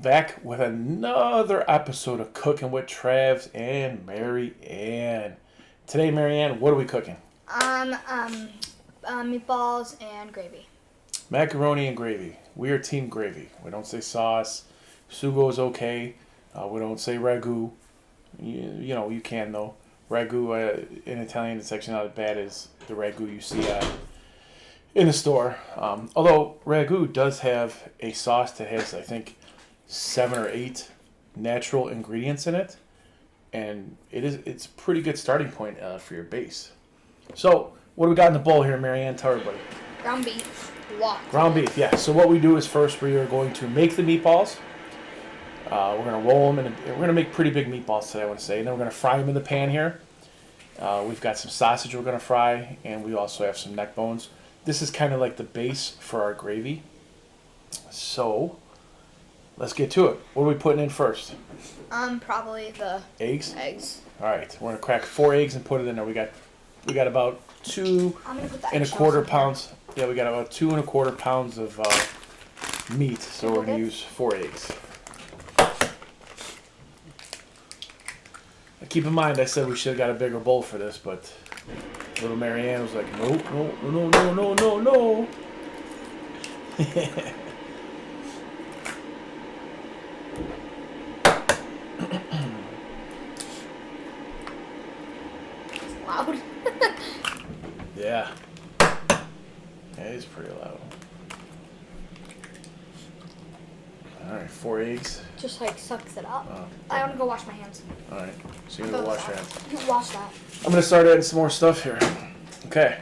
back with another episode of Cooking with Travs and Mary Ann. Today, Mary Ann, what are we cooking? Meatballs and gravy. Macaroni and gravy. We are team gravy. We don't say sauce. Sugo is okay. We don't say ragu. You know, you can though. Ragu in Italian, it's actually not as bad as the ragu you see in the store. Although ragu does have a sauce that has, I think, 7 or 8 natural ingredients in it, and it's a pretty good starting point for your base. So, what do we got in the bowl here, Mary Ann? Tell everybody. Ground beef. Lots. Ground beef, yeah. So what we do is first we are going to make the meatballs. We're going to roll them, and we're going to make pretty big meatballs today, I want to say. And then we're going to fry them in the pan here. We've got some sausage we're going to fry, and we also have some neck bones. This is kind of like the base for our gravy. So, let's get to it. What are we putting in first? Probably the eggs. Eggs. All right, we're going to crack 4 eggs and put it in there. We got about 2.25 pounds. Yeah, we got about 2.25 pounds of meat, so we're going to use 4 eggs. Keep in mind, I said we should have got a bigger bowl for this, but little Mary Ann was like, no. It's loud. Yeah. Yeah, it's pretty loud. Alright, 4 eggs. Just like sucks it up. I want to go wash my hands. Alright, so you're going to go wash your hands. Wash that. I'm going to start adding some more stuff here. Okay.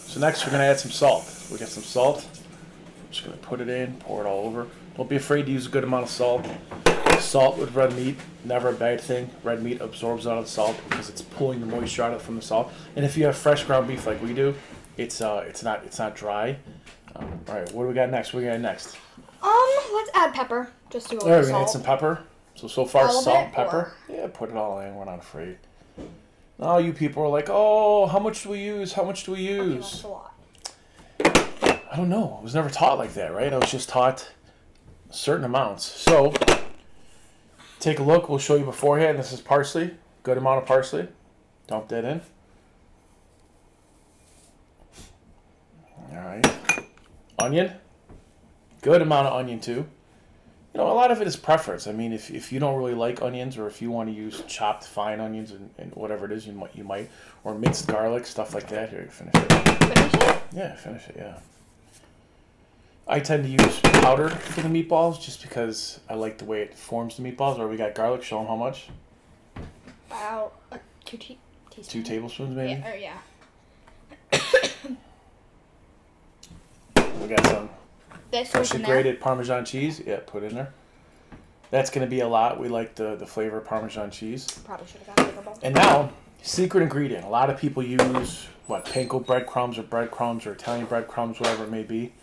So next we're going to add some salt. We got some salt. I'm just going to put it in, pour it all over. Don't be afraid to use a good amount of salt. Salt with red meat, never a bad thing. Red meat absorbs out of the salt because it's pulling the moisture out of it from the salt. And if you have fresh ground beef like we do, it's not dry. All right, what do we got next? What do we got next? Let's add pepper just to go All right, with we're the gonna add salt. some pepper. So far, All of salt it, and pepper. or? Yeah, put it all in. We're not afraid. Now you people are like, oh, how much do we use? How much do we Okay, use? that's a lot. I don't know. I was never taught like that, right? I was just taught certain amounts. So take a look. We'll show you beforehand. This is parsley. Good amount of parsley. Dump that in. All right. Onion. Good amount of onion too. You know, a lot of it is preference. I mean, if you don't really like onions, or if you want to use chopped fine onions and whatever it is, you might, or minced garlic, stuff like that. Here, finish it. Finish it? Yeah, finish it, yeah. I tend to use powder for the meatballs just because I like the way it forms the meatballs. Or we got garlic. Show them how much. About 2 teaspoons. 2 tablespoons, maybe. Yeah. We got some This freshly grated Parmesan cheese. Yeah, put in there. That's going to be a lot. We like the flavor of Parmesan cheese. Probably should have got a bigger bowl. And now, secret ingredient. A lot of people use, panko breadcrumbs or Italian breadcrumbs, whatever it may be.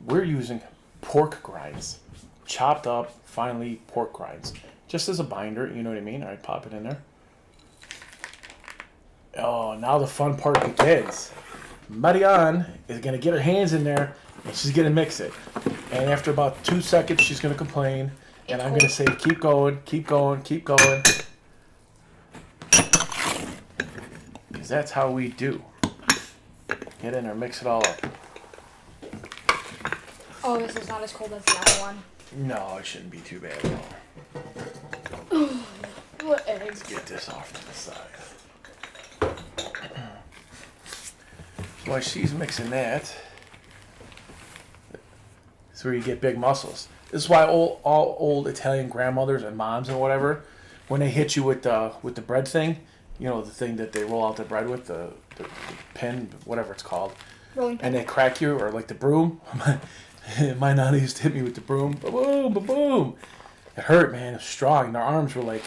We're using pork grinds. Chopped up, finely pork grinds. Just as a binder, you know what I mean? All right, pop it in there. Oh, now the fun part begins. Mary Ann is going to get her hands in there, and she's going to mix it. And after about 2 seconds, she's going to complain. And I'm going to say, keep going. Because that's how we do. Get in there, mix it all up. Oh, this is not as cold as the other one. No, it shouldn't be too bad at all. What eggs? Let's get this off to the side. While she's mixing that, that's where you get big muscles. This is why all old Italian grandmothers and moms and whatever, when they hit you with the bread thing, you know, the thing that they roll out the bread with, the pin, whatever it's called, Rolling pin. and they crack you, or like the broom. My Nonna used to hit me with the broom. Boom, boom, boom. It hurt, man. It was strong. Their arms were like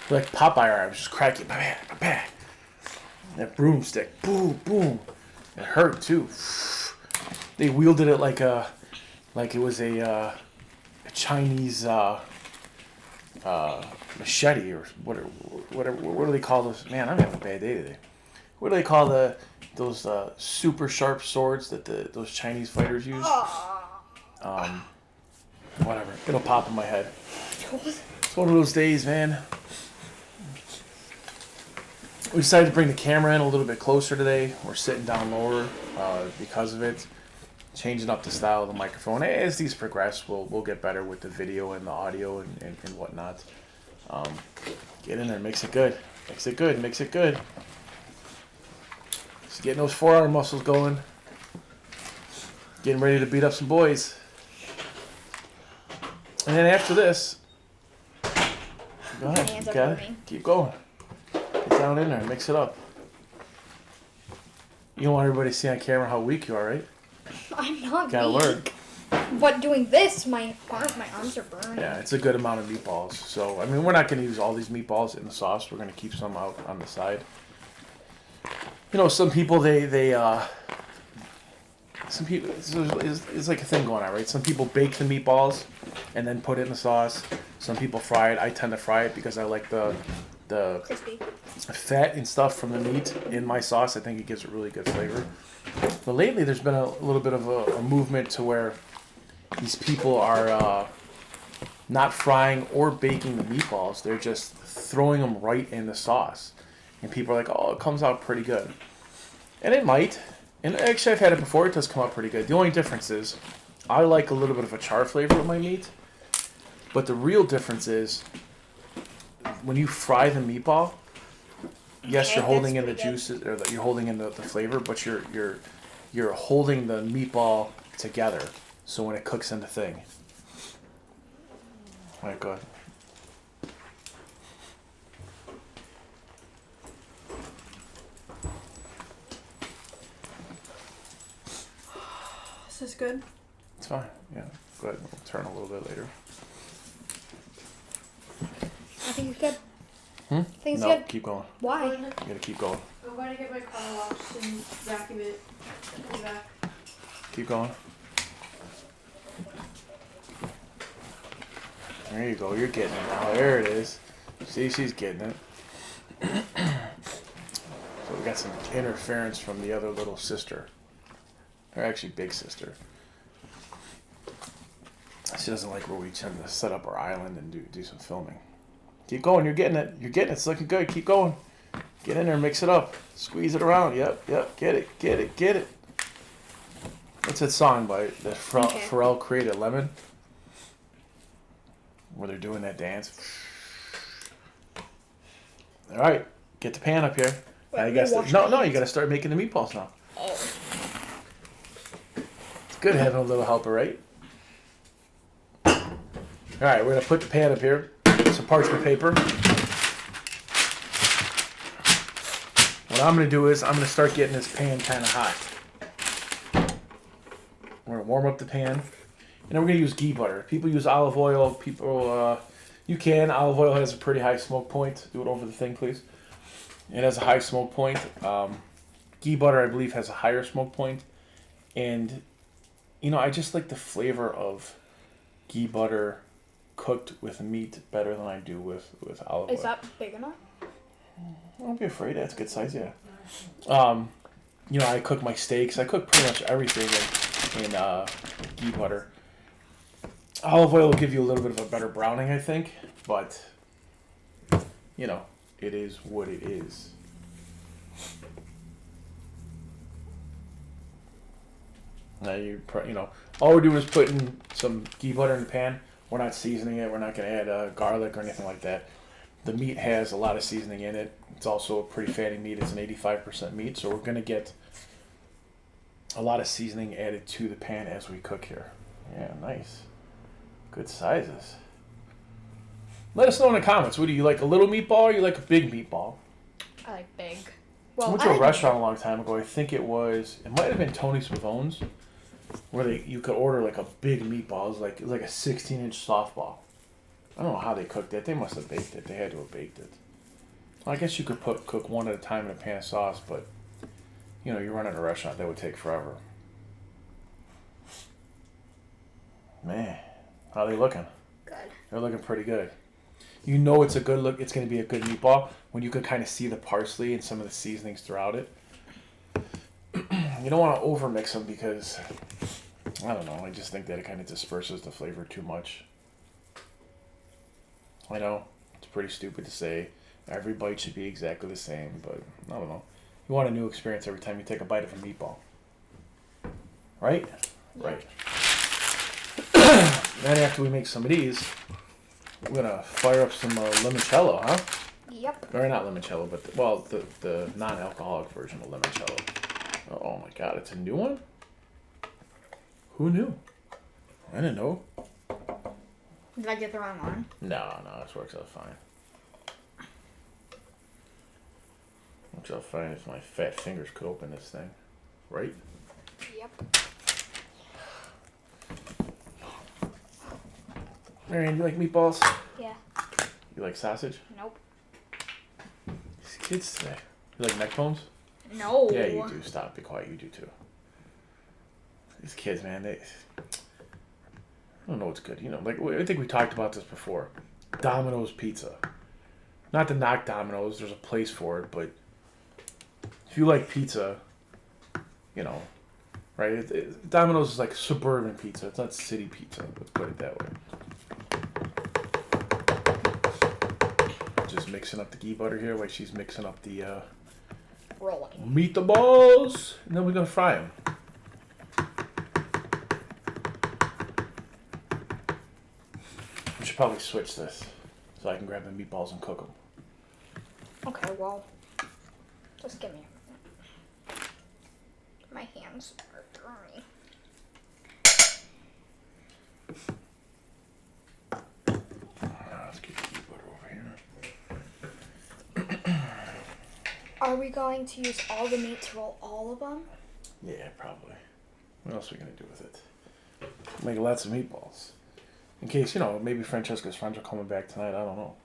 Popeye arms, just cracking. Bam. That broomstick. Boom, boom. It hurt too. They wielded it like it was a Chinese machete or whatever. What do they call those? Man, I'm having a bad day today. What do they call those super sharp swords that those Chinese fighters use? Whatever. It'll pop in my head. It's one of those days, man. We decided to bring the camera in a little bit closer today. We're sitting down lower because of it. Changing up the style of the microphone. As these progress, we'll get better with the video and the audio and whatnot. Get in there, mix it good. Mix it good, mix it good. Just getting those forearm muscles going. Getting ready to beat up some boys. And then after this, go ahead, you got it. Keep going. Get down in there, mix it up. You don't want everybody to see on camera how weak you are, right? I'm not Gotta weak. learn. But doing this, my arms are burning. Yeah, it's a good amount of meatballs. So, I mean, we're not going to use all these meatballs in the sauce. We're going to keep some out on the side. You know, some people, some people, it's like a thing going on, right? Some people bake the meatballs and then put it in the sauce. Some people fry it. I tend to fry it because I like the Crispy. fat and stuff from the meat in my sauce. I think it gives a really good flavor. But lately, there's been a little bit of a movement to where these people are not frying or baking the meatballs. They're just throwing them right in the sauce. And people are like, oh, it comes out pretty good. And it might. And actually, I've had it before. It does come out pretty good. The only difference is I like a little bit of a char flavor with my meat. But the real difference is when you fry the meatball, yes, you're holding in the juices, or you're holding in the flavor, but you're holding the meatball together. So when it cooks in the thing. All right, go ahead. Is this good? It's fine. Yeah, go ahead. We'll turn a little bit later. I think it's good. I think it's no, good. keep going. Why? You gotta keep going. I'm going to get my car washed and vacuum it. I'll be back. Keep going. There you go. You're getting it now. There it is. See, she's getting it. So we got some interference from the other little sister. Or actually big sister. She doesn't like where we tend to set up our island and do some filming. Keep going. You're getting it. You're getting it. It's looking good. Keep going. Get in there. Mix it up. Squeeze it around. Yep. Get it. Get it. Get it. What's that song by that Pharrell created, Lemon? Where they're doing that dance. All right. Get the pan up here. Wait, I guess no. You got to start making the meatballs now. Oh. It's good having a little helper, right? All right, we're gonna put the pan up here. Some parchment paper. What I'm gonna do is I'm gonna start getting this pan kind of hot. We're gonna warm up the pan, and then we're gonna use ghee butter. People use olive oil. You can. Olive oil has a pretty high smoke point. Do it over the thing, please. It has a high smoke point. Ghee butter, I believe, has a higher smoke point, and you know, I just like the flavor of ghee butter cooked with meat better than I do with olive oil. Is that big enough? Don't be afraid. That's a good size, yeah. You know, I cook my steaks. I cook pretty much everything in ghee butter. Olive oil will give you a little bit of a better browning, I think, but you know, it is what it is. Now you know, all we're doing is putting some ghee butter in the pan. We're not seasoning it. We're not going to add garlic or anything like that. The meat has a lot of seasoning in it. It's also a pretty fatty meat. It's an 85% meat, so we're going to get a lot of seasoning added to the pan as we cook here. Yeah, nice. Good sizes. Let us know in the comments. What do you like, a little meatball or you like a big meatball? I like big. I went to a restaurant a long time ago. I think it might have been Tony Savone's, where you could order like a big meatball. It was like a 16-inch softball. I don't know how they cooked it. They must have baked it. They had to have baked it. Well, I guess you could cook one at a time in a pan of sauce, but you know, you're running a restaurant, that would take forever. Man, how are they looking? Good. They're looking pretty good. You know it's a good look. It's going to be a good meatball when you can kind of see the parsley and some of the seasonings throughout it. You don't want to overmix them because I don't know. I just think that it kind of disperses the flavor too much. I know it's pretty stupid to say every bite should be exactly the same, but I don't know. You want a new experience every time you take a bite of a meatball, right? Yeah. Right. Then after we make some of these, we're gonna fire up some limoncello, huh? Yep. Or not limoncello, but the non-alcoholic version of limoncello. Oh my God, it's a new one. Who knew? I didn't know. Did I get the wrong one? No, this works out fine. Works out fine if my fat fingers could open this thing, right? Yep. Mary Ann, you like meatballs? Yeah. You like sausage? Nope. These kids today. You like neck bones? No. Yeah, you do. Stop. Be quiet. You do too. These kids, man, I don't know what's good. You know, like I think we talked about this before. Domino's pizza. Not to knock Domino's. There's a place for it, but if you like pizza, you know, right? Domino's is like suburban pizza. It's not city pizza. Let's put it that way. Just mixing up the ghee butter here while she's mixing up the Rolling. meatballs, and then we're gonna fry them. We should probably switch this so I can grab the meatballs and cook them. Okay, well, just give me a minute. My hands are dirty. Let's get the ghee butter over here. Are we going to use all the meat to roll all of them? Yeah, probably. What else are we gonna do with it? Make lots of meatballs. In case, you know, maybe Francesca's friends are coming back tonight. I don't know.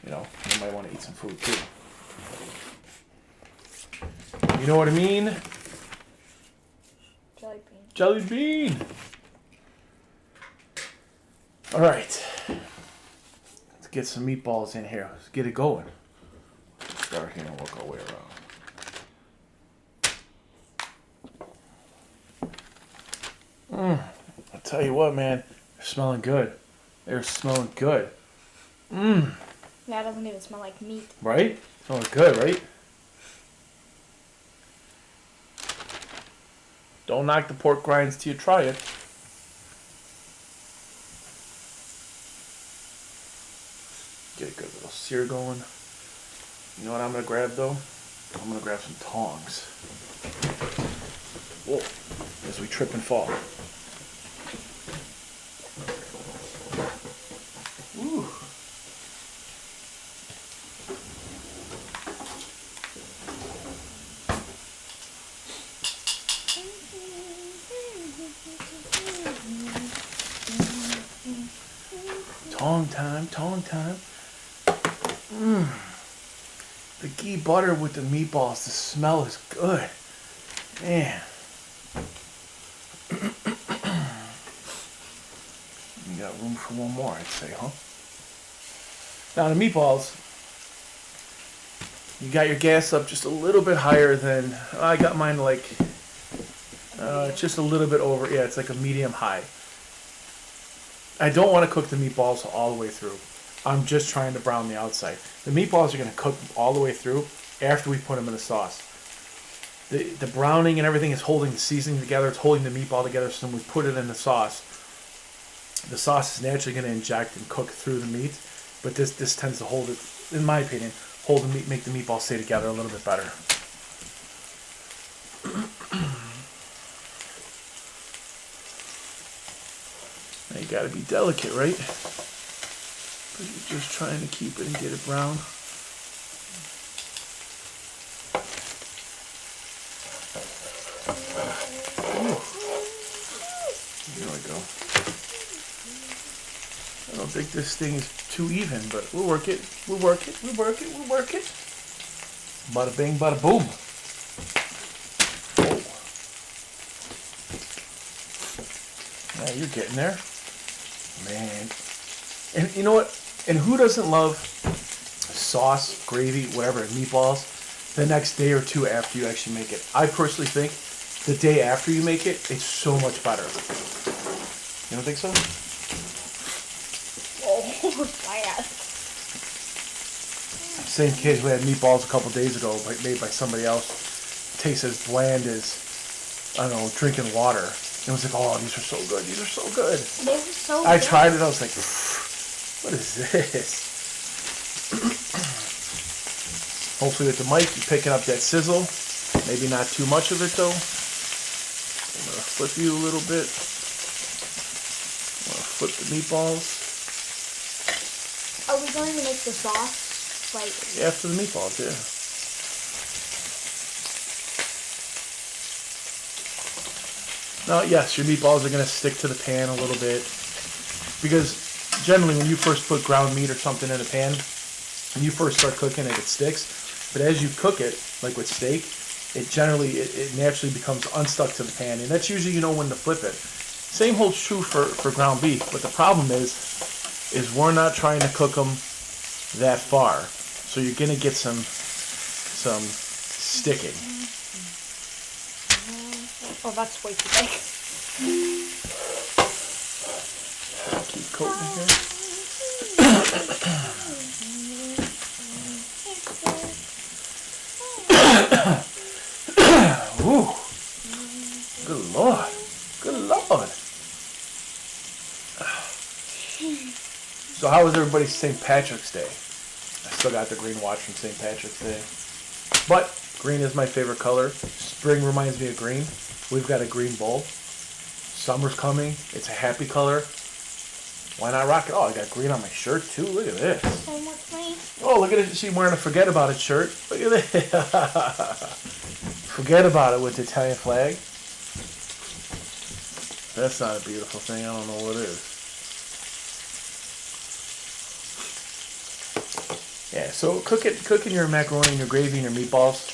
You know, they might want to eat some food too. You know what I mean? Jelly bean. Jelly bean! Alright. Let's get some meatballs in here. Let's get it going. Let's start here and work our way around. I'll tell you what, man. They're smelling good. They're smelling good. That doesn't even smell like meat. Right? Smelling good, right? Don't knock the pork rinds till you try it. Get a good little sear going. You know what I'm gonna grab though? I'm gonna grab some tongs. Whoa, as we trip and fall. Ooh. Tong time, tong time. The ghee butter with the meatballs, the smell is good. Man. You got room for one more, I'd say, huh? Now the meatballs, you got your gas up just a little bit higher than, I got mine like, just a little bit over, yeah, it's like a medium high. I don't want to cook the meatballs all the way through. I'm just trying to brown the outside. The meatballs are going to cook all the way through after we put them in the sauce. The browning and everything is holding the seasoning together. It's holding the meatball together. So when we put it in the sauce is naturally going to inject and cook through the meat. But this tends to hold it, in my opinion, hold the meat, make the meatballs stay together a little bit better. Now you got to be delicate, right? But you're just trying to keep it and get it brown. There we go. I don't think this thing is too even, but we'll work it. We'll work it. We'll work it. We'll work it. Bada bing, bada boom. Oh. Now you're getting there. Man. And you know what? And who doesn't love sauce, gravy, whatever, meatballs the next day or two after you actually make it? I personally think the day after you make it, it's so much better. You don't think so? Oh, yeah. Same case, we had meatballs a couple days ago, made by somebody else. Tastes as bland as, I don't know, drinking water. It was like, oh, these are so good. These are so good. They were so I good. tried it. I was like, what is this? Hopefully with the mic, you're picking up that sizzle. Maybe not too much of it, though. I'm going to flip you a little bit. I'm going to flip the meatballs. Are we going to make the sauce? Like After the meatballs, yeah. Now, yes, your meatballs are going to stick to the pan a little bit. Because generally when you first put ground meat or something in a pan, when you first start cooking it, it sticks. But as you cook it, like with steak, it naturally becomes unstuck to the pan. And that's usually, when to flip it. Same holds true for ground beef. But the problem is we're not trying to cook them that far. So you're going to get some sticking. oh, that's way too big. Keep coating here. Ooh. Good Lord. Good Lord. So how was everybody's St. Patrick's Day? I still got the green watch from St. Patrick's Day. But green is my favorite color. Spring reminds me of green. We've got a green bowl. Summer's coming. It's a happy color. Why not rock it? Oh, I got green on my shirt too. Look at this. Same with me. Oh, look at it. She's wearing a Forget About It shirt. Look at this. Forget About It with the Italian flag. That's not a beautiful thing. I don't know what it is. Yeah, so cooking your macaroni and your gravy and your meatballs,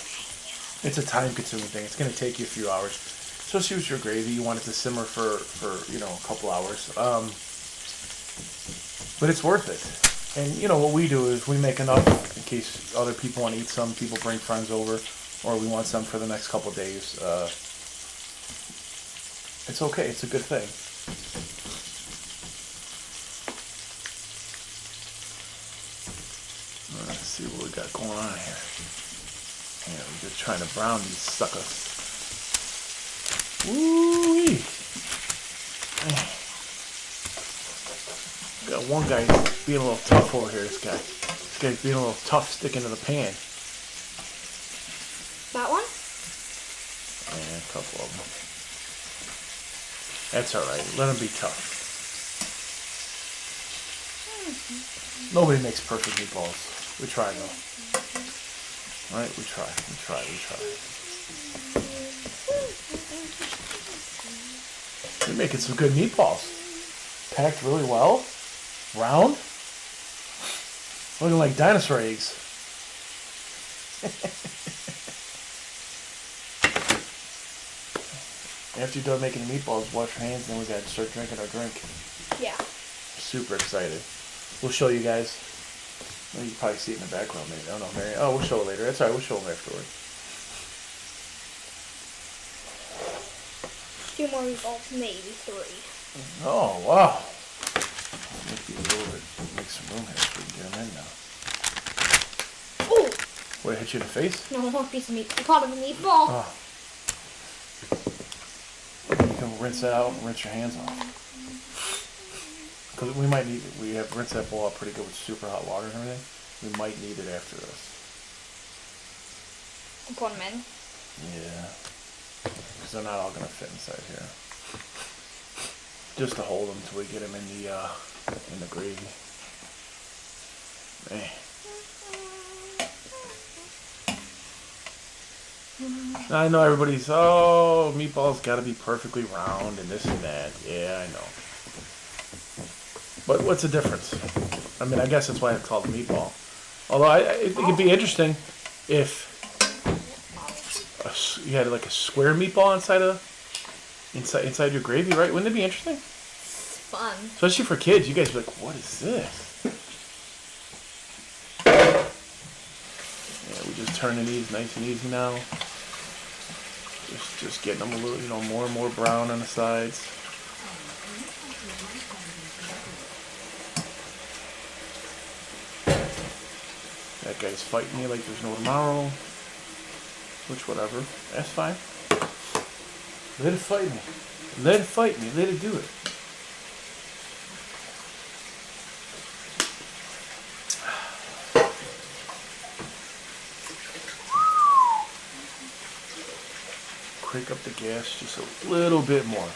it's a time-consuming thing. It's going to take you a few hours. Especially with your gravy, you want it to simmer for a couple hours. But it's worth it. And what we do is we make enough in case other people want to eat some. People bring friends over, or we want some for the next couple of days. It's okay. It's a good thing. Let's see what we got going on here. Yeah, we're just trying to brown these suckers. Woo-wee. Got one guy being a little tough over here, this guy. This guy's being a little tough sticking to the pan. That one? Yeah, a couple of them. That's alright. Let him be tough. Nobody makes perfect meatballs. We try though. Alright, we try. You're making some good meatballs. Packed really well. Round. Looking like dinosaur eggs. After you're done making the meatballs, wash your hands, and then we gotta start drinking our drink. Yeah. Super excited. We'll show you guys. Well, you can probably see it in the background, maybe. I don't know, Mary. Oh, we'll show it later. That's all right. We'll show them afterward. 2 more meatballs, maybe 3. Oh, wow. Make some room here so we can get them in now. Oh! What, it hit you in the face? No, one piece of meat. I called it a meatball. Oh. You can rinse that out and rinse your hands off. Because we have rinsed that bowl out pretty good with super hot water and everything. We might need it after this. Put them in. Yeah. Because they're not all going to fit inside here. Just to hold them until we get them in the gravy. Man. I know everybody's, meatballs got to be perfectly round and this and that. Yeah, I know. But what's the difference? I mean, I guess that's why it's called a meatball. Although I think it'd be interesting if you had like a square meatball inside your gravy, right? Wouldn't it be interesting? It's fun. Especially for kids. You guys would be like, what is this? Yeah, we just turning these nice and easy now. Just getting them a little, more and more brown on the sides. That guy's fighting me like there's no tomorrow. Which, whatever. That's fine. Let it fight me. Let it fight me. Let it do it. Crank up the gas just a little bit more.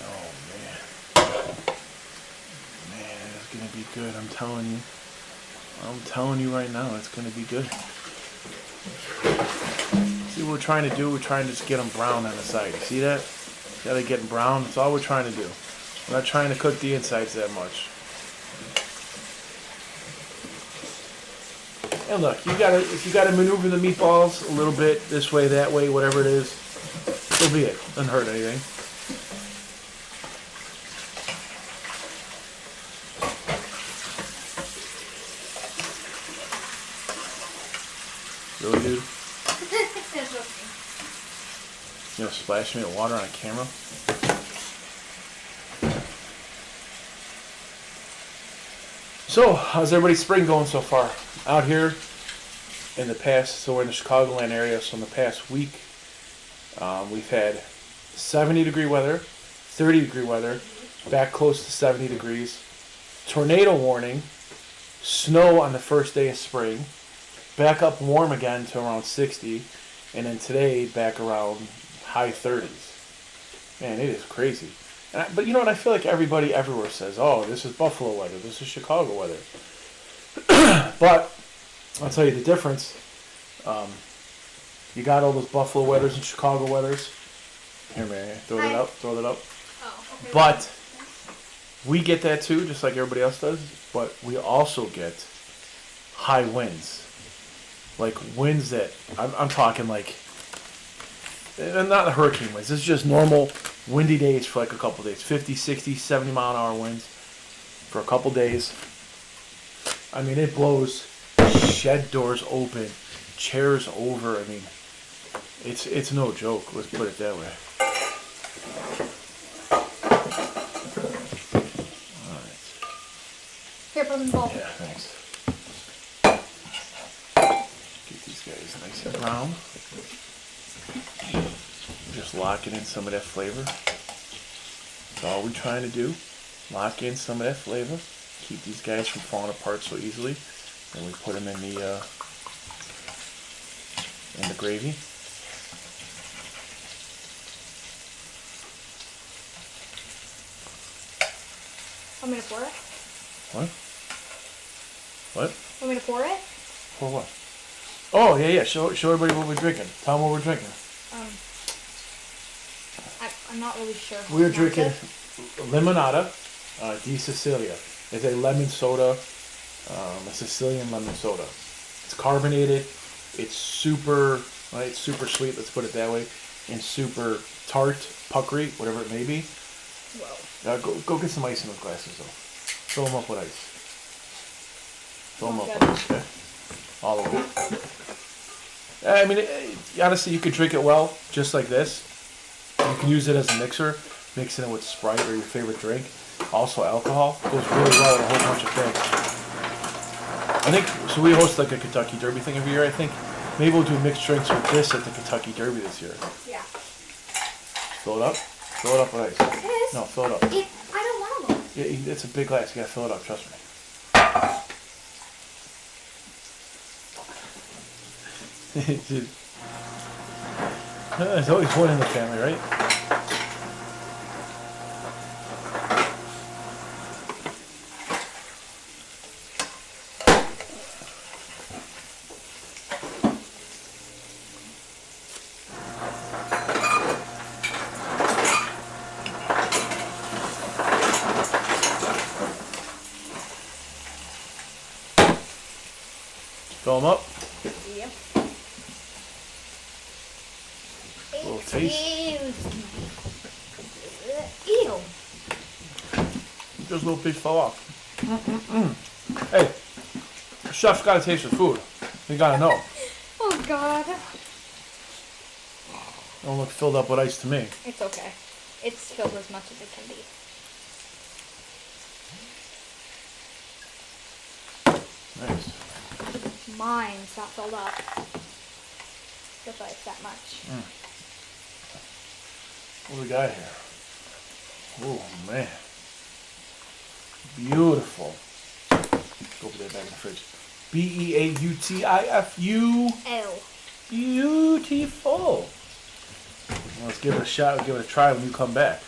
Oh man. Man, it's gonna be good, I'm telling you. I'm telling you right now, it's gonna be good. See what we're trying to do? We're trying to just get them brown on the side. You see that? See how they're getting brown? That's all we're trying to do. We're not trying to cook the insides that much. And look, if you gotta maneuver the meatballs a little bit this way, that way, whatever it is, so be it. Doesn't hurt anything. Really, dude? You know, splash me with water on camera? So, how's everybody's spring going so far? Out here in the past, so we're in the Chicagoland area, so in the past week, we've had 70-degree weather, 30-degree weather, back close to 70 degrees, tornado warning, snow on the first day of spring, back up warm again to around 60, and then today back around high 30s. Man, it is crazy. But you know what? I feel like everybody everywhere says, oh, this is Buffalo weather, this is Chicago weather. But I'll tell you the difference. You got all those Buffalo weathers and Chicago weathers. Here, man, throw that up, throw that up. Oh, okay. But we get that too, just like everybody else does. But we also get high winds. Like winds that, I'm talking like, and not the hurricane winds. This is just normal windy days for like a couple days. 50, 60, 70 mile an hour winds for a couple days. I mean, it blows shed doors open, chairs over. I mean, it's no joke. Let's put it that way. All right. Here, put them in the bowl. Yeah, thanks. Get these guys nice and brown. Just locking in some of that flavor. That's all we're trying to do. Lock in some of that flavor. Keep these guys from falling apart so easily. And we put them in the gravy. Want me to pour it? What? What? Want me to pour it? For what? Oh, yeah. Show everybody what we're drinking. Tell them what we're drinking. I'm not really sure. We're drinking Limonada di Sicilia. It's a lemon soda, a Sicilian lemon soda. It's carbonated. It's super sweet. Let's put it that way, and super tart, puckery, whatever it may be. Whoa. Go get some ice in those glasses though. Fill them up with ice. Fill them up Okay. with ice, okay? All the way. I mean, honestly, you could drink it well, just like this. You can use it as a mixer, mixing it with Sprite or your favorite drink. Also, alcohol goes really well with a whole bunch of things. I think, so we host like a Kentucky Derby thing every year, I think. Maybe we'll do mixed drinks with this at the Kentucky Derby this year. Yeah. Fill it up. Fill it up with ice. Yes. No, fill it up. I don't want one. Yeah, it's a big glass. You gotta fill it up, trust me. There's always one in the family, right? Fill them up. Yep. Little taste. Ew. Just a little piece fell off. Hey, the chef's gotta taste the food. You gotta know. Oh God. Don't look filled up with ice to me. It's okay. It's filled as much as it can be. Nice. Mine's not filled up. Just like that much. What do we got here? Oh, man. Beautiful. Go put that back in the fridge. Beautifu. Ew. Beautiful. Well, let's give it a shot. We'll give it a try when you come back.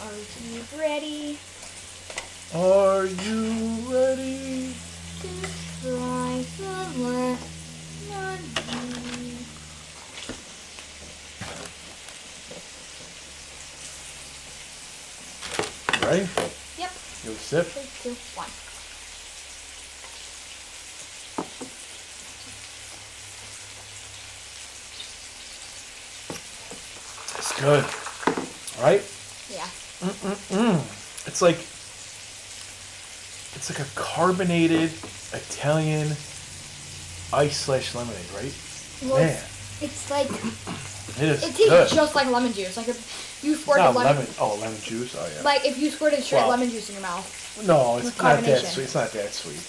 Are you ready Are you ready? to try the lemon? Ready? Yep. Give it a sip. 3, 2, 1. It's good. Right? Yeah. It's like a carbonated Italian ice/lemonade, right? Well, Man, it's like, it is it tastes good. just like lemon juice. Like if you It's squirted not lemon, lemon. Oh, lemon juice. Oh yeah. like if you squirted straight Well, lemon juice in your mouth. No, it's with not that carbonation. sweet. It's not that sweet.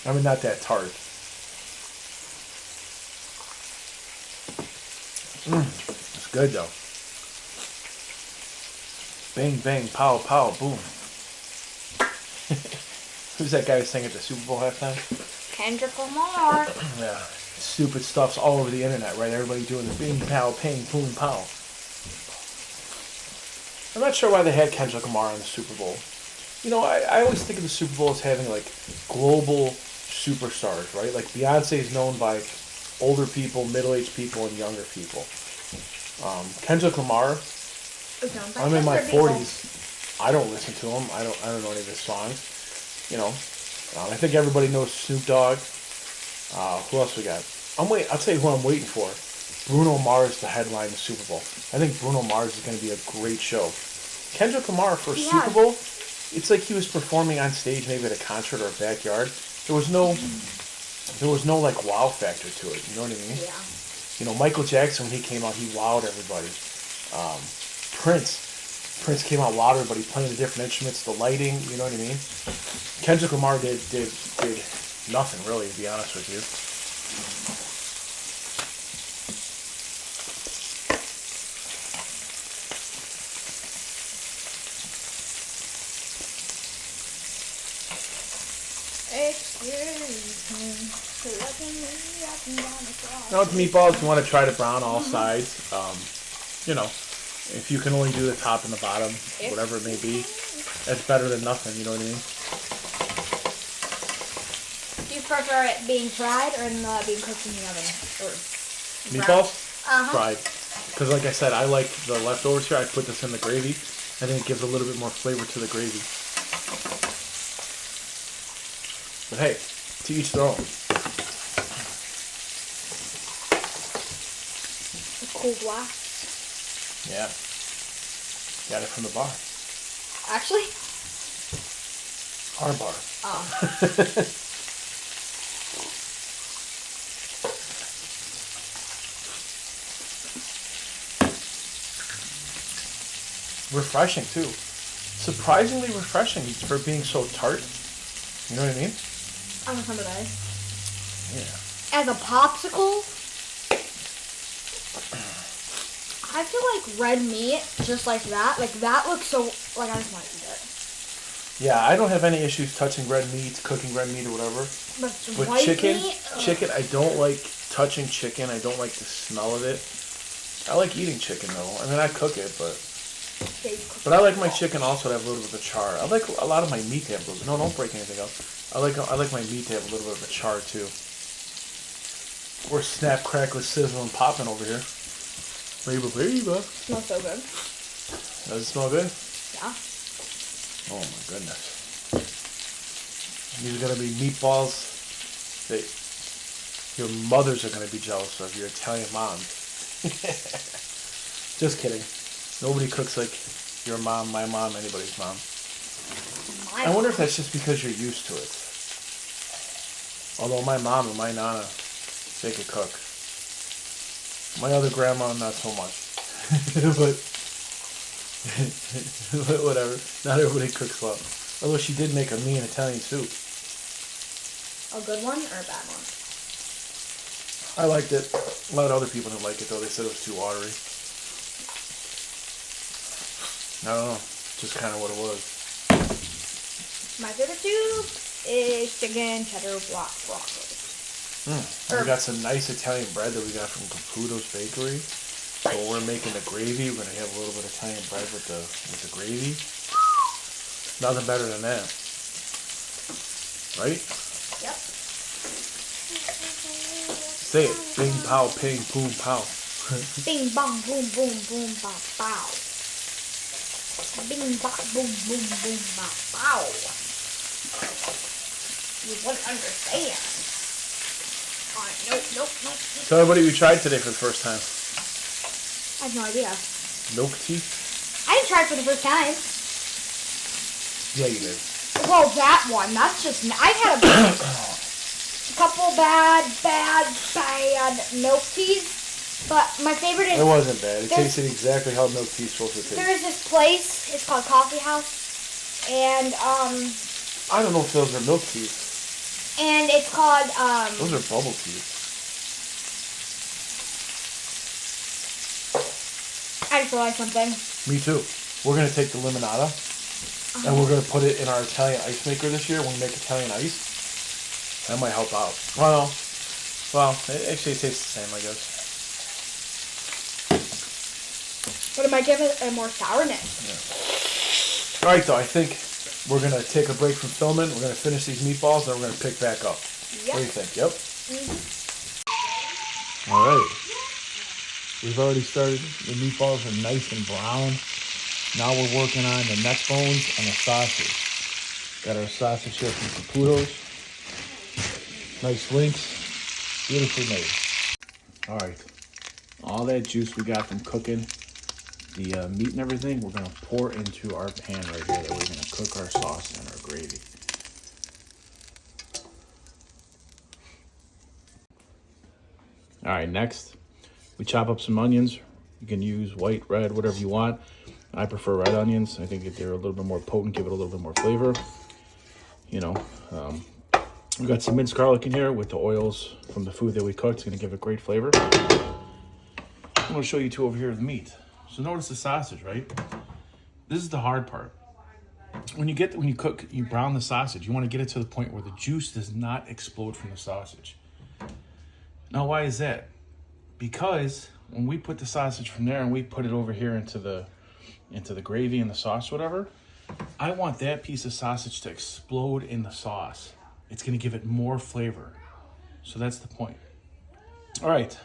I mean, not that tart. It's good though. Bang, bang, pow, pow, boom. Who's that guy who sang at the Super Bowl halftime? Kendrick Lamar. Yeah. Stupid stuff's all over the internet, right? Everybody doing the bing, pow, ping, boom, pow. I'm not sure why they had Kendrick Lamar on the Super Bowl. You know, I always think of the Super Bowl as having, like, global superstars, right? Like, Beyonce is known by older people, middle-aged people, and younger people. Kendrick Lamar, I'm in my 40s. I don't listen to him. I don't know any of his songs. You know, I think everybody knows Snoop Dogg. Who else we got? I'll tell you who I'm waiting for. Bruno Mars to headline the Super Bowl. I think Bruno Mars is going to be a great show. Kendrick Lamar for a Super Bowl, it's like he was performing on stage, maybe at a concert or a backyard. There was no like wow factor to it. You know what I mean? Yeah. You know, Michael Jackson, when he came out, he wowed everybody. Prince came out, wowed everybody, playing the different instruments, the lighting, you know what I mean? Kendrick Lamar did nothing, really, to be honest with you. Now with meatballs, you want to try to brown all sides. You know, if you can only do the top and the bottom, whatever it may be, that's better than nothing, you know what I mean? Do you prefer it being fried or being cooked in the oven? Or Meatballs? Uh-huh. Fried. Because like I said, I like the leftovers here. I put this in the gravy. I think it gives a little bit more flavor to the gravy. But hey, to each their own. A cool glass. Yeah. Got it from the bar. Actually? Our bar. Oh. Refreshing too. Surprisingly refreshing for being so tart. You know what I mean? I'm a fan of those. Yeah. As a popsicle, I feel like red meat, just like that looks so, like, I just want to eat it. Yeah, I don't have any issues touching red meat, cooking red meat or whatever. But With white chicken, meat, I don't like touching chicken. I don't like the smell of it. I like eating chicken though. I mean, I cook it, but I like my chicken also to have a little bit of a char. I like a lot of my meat to have a little bit. No, don't break anything up. I like my meat to have a little bit of a char too. We're snap, crackle, sizzling, popping over here. Baby. smells so good. Does it smell good? Yeah. Oh my goodness. These are gonna be meatballs that your mothers are gonna be jealous of, your Italian moms. Just kidding. Nobody cooks like your mom, my mom, anybody's mom. I wonder if that's just because you're used to it. Although my mom and my Nonna, they could cook. My other grandma, not so much. but whatever. Not everybody cooks well. Although she did make a mean Italian soup. A good one or a bad one? I liked it. A lot of other people didn't like it though. They said it was too watery. I don't know. Just kind of what it was. My favorite soup is chicken cheddar block broccoli. We got some nice Italian bread that we got from Caputo's Bakery. So we're making the gravy. We're gonna have a little bit of Italian bread with the gravy. Nothing better than that, right? Yep. Say it. Bing pow ping boom pow. Bing bong boom boom boom bow bow. Bing bong boom boom boom bow bow. You wouldn't understand. Nope. Tell everybody we tried today for the first time. I have no idea. Milk tea? I didn't try it for the first time. Yeah, you did. Well, that one. That's just. I've had a couple bad milk teas, but my favorite is. It wasn't bad. It tasted exactly how milk tea is supposed to taste. There's this place. It's called Coffee House, and I don't know if those are milk teas. and it's called Those are bubble teas. I just realized something. Me too. We're gonna take the limonada and we're gonna put it in our Italian ice maker this year when we make Italian ice. That might help out. Well, it actually tastes the same, I guess. But it might give it a more sourness. All right, though. I think we're gonna take a break from filming. We're gonna finish these meatballs, and then we're gonna pick back up. Yep. What do you think? Yep. All right. We've already started. The meatballs are nice and brown. Now we're working on the neck bones and the sausage. Got our sausage here from Caputo's. Nice links. Beautifully made. All right. All that juice we got from cooking the meat and everything, we're going to pour into our pan right here that we're going to cook our sauce and our gravy. All right, next, we chop up some onions. You can use white, red, whatever you want. I prefer red onions. I think if they're a little bit more potent, give it a little bit more flavor. You know, we got some minced garlic in here with the oils from the food that we cooked. It's going to give it great flavor. I'm going to show you two over here the meat. So notice the sausage, right? This is the hard part. When you cook, you brown the sausage. You want to get it to the point where the juice does not explode from the sausage. Now, why is that? Because when we put the sausage from there and we put it over here into the gravy and the sauce, whatever, I want that piece of sausage to explode in the sauce. It's going to give it more flavor. So that's the point. All right.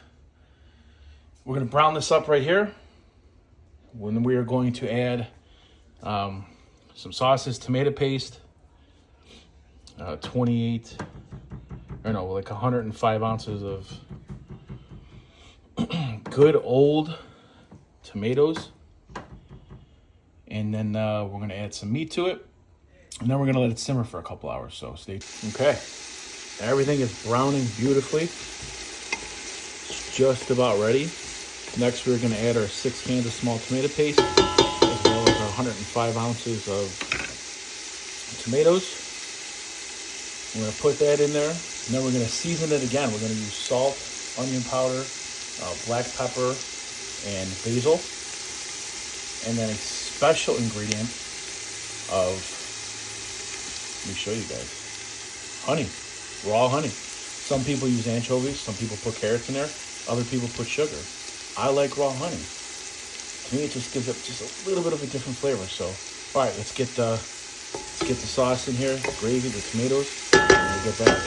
We're going to brown this up right here. When we are going to add some sauces, tomato paste, 105 ounces of good old tomatoes. And then we're going to add some meat to it. And then we're going to let it simmer for a couple hours. So stay tuned. Okay. Everything is browning beautifully. It's just about ready. Next, we're going to add our 6 cans of small tomato paste, as well as our 105 ounces of tomatoes. We're going to put that in there, and then we're going to season it again. We're going to use salt, onion powder, black pepper, and basil. And then a special ingredient of, let me show you guys, honey, raw honey. Some people use anchovies, some people put carrots in there, other people put sugar. I like raw honey. To me, it just gives it just a little bit of a different flavor. So, all right, let's get the sauce in here, the gravy, the tomatoes, and we'll get that.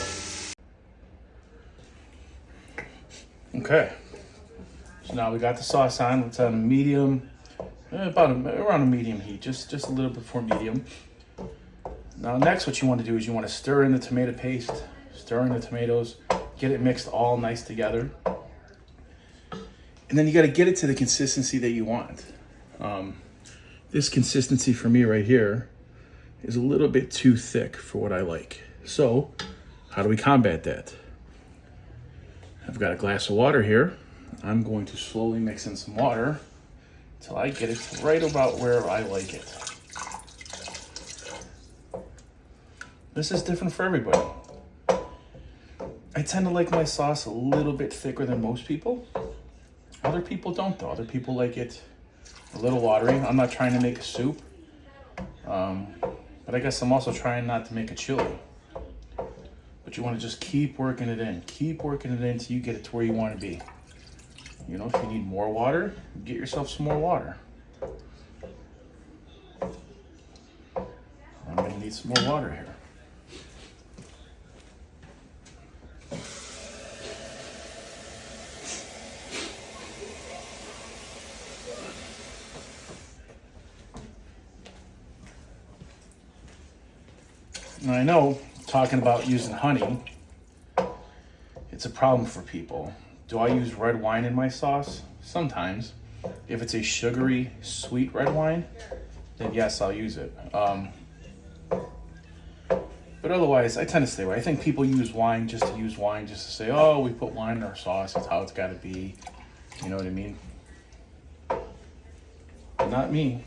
Okay. So now we got the sauce on. It's on a medium, around a medium heat, just a little before medium. Now, next, what you want to do is you want to stir in the tomato paste, stir in the tomatoes, get it mixed all nice together. And then you got to get it to the consistency that you want. This consistency for me right here is a little bit too thick for what I like. So How do we combat that? I've got a glass of water here. I'm going to slowly mix in some water until I get it to right about where I like it. This is different for everybody. I tend to like my sauce a little bit thicker than most people. Other people don't though. Other people like it a little watery. I'm not trying to make a soup. But I guess I'm also trying not to make a chili. But you want to just keep working it in. Keep working it in until you get it to where you want to be. You know, if you need more water, get yourself some more water. I'm going to need some more water here. Now I know, talking about using honey, it's a problem for people. Do I use red wine in my sauce? Sometimes. If it's a sugary, sweet red wine, then yes, I'll use it. But otherwise, I tend to stay away. I think people use wine just to use wine, just to say, oh, we put wine in our sauce, that's how it's got to be. You know what I mean? But not me.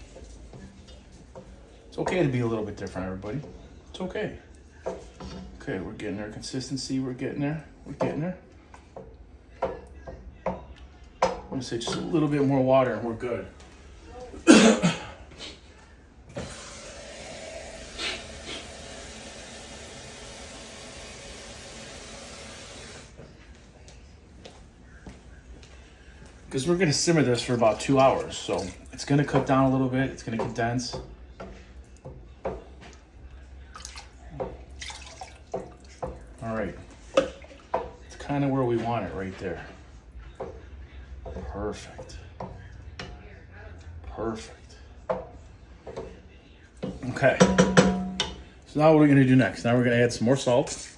It's okay to be a little bit different, everybody. It's okay. Okay, we're getting there. Consistency, we're getting there. We're getting there. I'm gonna say just a little bit more water and we're good. Because we're gonna simmer this for about 2 hours, so it's gonna cook down a little bit. It's gonna condense. All right, it's kind of where we want it right there. Perfect. Perfect. Okay, so now what are we gonna do next? Now we're gonna add some more salt.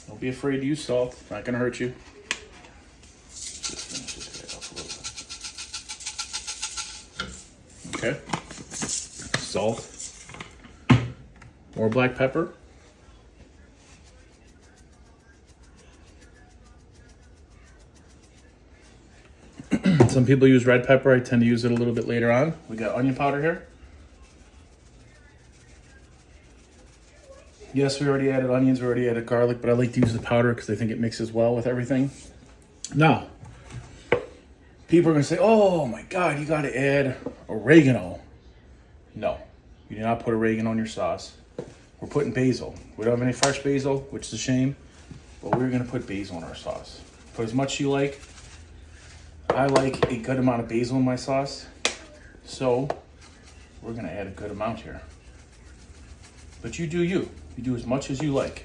Don't be afraid to use salt, it's not gonna hurt you. Okay, salt, more black pepper, some people use red pepper. I tend to use it a little bit later on. We got onion powder here. Yes, we already added onions, we already added garlic, but I like to use the powder because I think it mixes well with everything. Now, people are going to say, oh my God, you got to add oregano. No, you do not put oregano on your sauce. We're putting basil. We don't have any fresh basil, which is a shame, but we're going to put basil in our sauce. Put as much you like. I like a good amount of basil in my sauce, so we're going to add a good amount here. But you do you. You do as much as you like.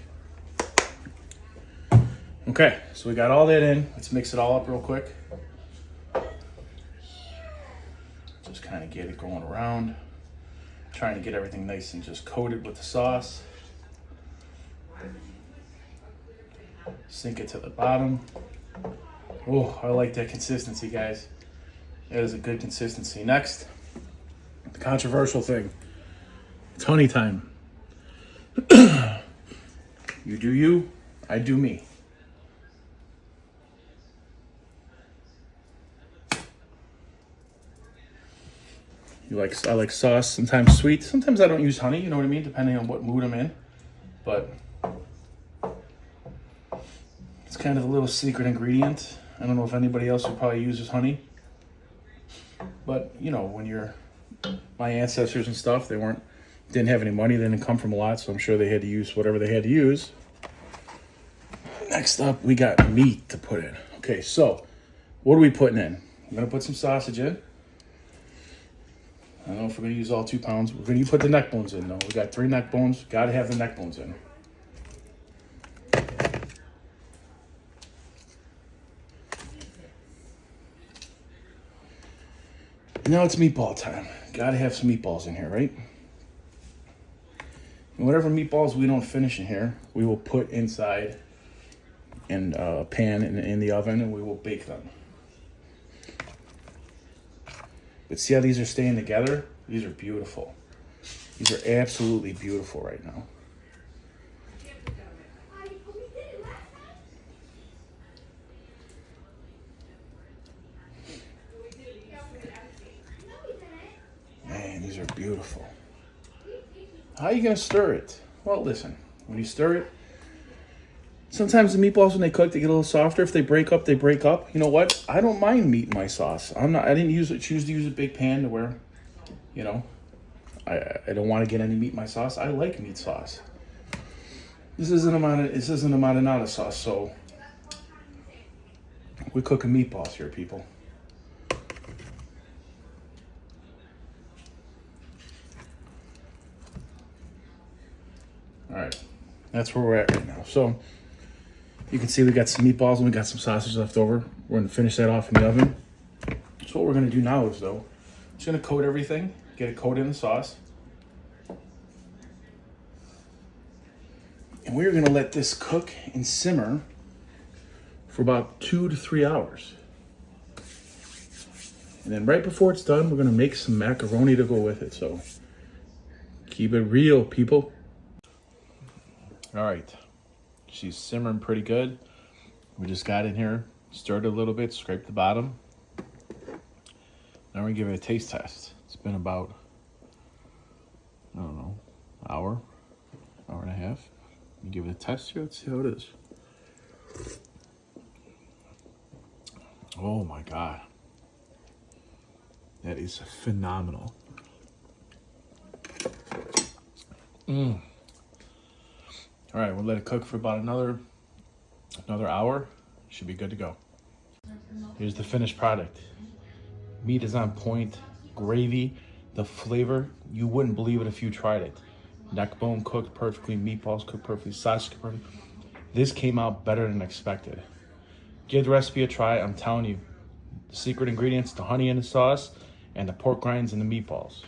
Okay, so we got all that in. Let's mix it all up real quick. Just kind of get it going around. Trying to get everything nice and just coated with the sauce. Sink it to the bottom. Oh, I like that consistency, guys. That is a good consistency. Next, the controversial thing. It's honey time. You do you, I do me. I like sauce, sometimes sweet. Sometimes I don't use honey, you know what I mean? Depending on what mood I'm in. But it's kind of a little secret ingredient. I don't know if anybody else would probably uses honey. But, you know, when my ancestors and stuff, didn't have any money, they didn't come from a lot, so I'm sure they had to use whatever they had to use. Next up, we got meat to put in. Okay, so what are we putting in? I'm gonna put some sausage in. I don't know if we're gonna use all 2 pounds. We're gonna put the neck bones in though. We got 3 neck bones. Gotta have the neck bones in. Now it's meatball time. Gotta have some meatballs in here, right? And whatever meatballs we don't finish in here, we will put inside in a pan in the oven and we will bake them. But see how these are staying together? These are beautiful. These are absolutely beautiful right now. Man, these are beautiful. How are you going to stir it? Well, listen, when you stir it, sometimes the meatballs, when they cook, they get a little softer. If they break up, they break up. You know what? I don't mind meat in my sauce. I didn't choose to use a big pan to where, you know, I don't want to get any meat in my sauce. I like meat sauce. This isn't a marinara sauce, so we're cooking meatballs here, people. All right, that's where we're at right now. So you can see we got some meatballs and we got some sausage left over. We're gonna finish that off in the oven. So what we're gonna do now is though, just gonna coat everything, get it coated in the sauce. And we're gonna let this cook and simmer for about 2 to 3 hours. And then right before it's done, we're gonna make some macaroni to go with it. So keep it real, people. All right, she's simmering pretty good. We just got in here, stirred it a little bit, scraped the bottom. Now we're gonna give it a taste test. It's been about, I don't know, hour and a half. Give it a test here, let's see how it is. Oh my God. That is phenomenal. All right, we'll let it cook for about another hour. Should be good to go. Here's the finished product. Meat is on point. Gravy, the flavor, you wouldn't believe it if you tried it. Neck bone cooked perfectly, meatballs cooked perfectly, sausage cooked perfectly. This came out better than expected. Give the recipe a try. I'm telling you, the secret ingredients, the honey in the sauce and the pork rinds and the meatballs.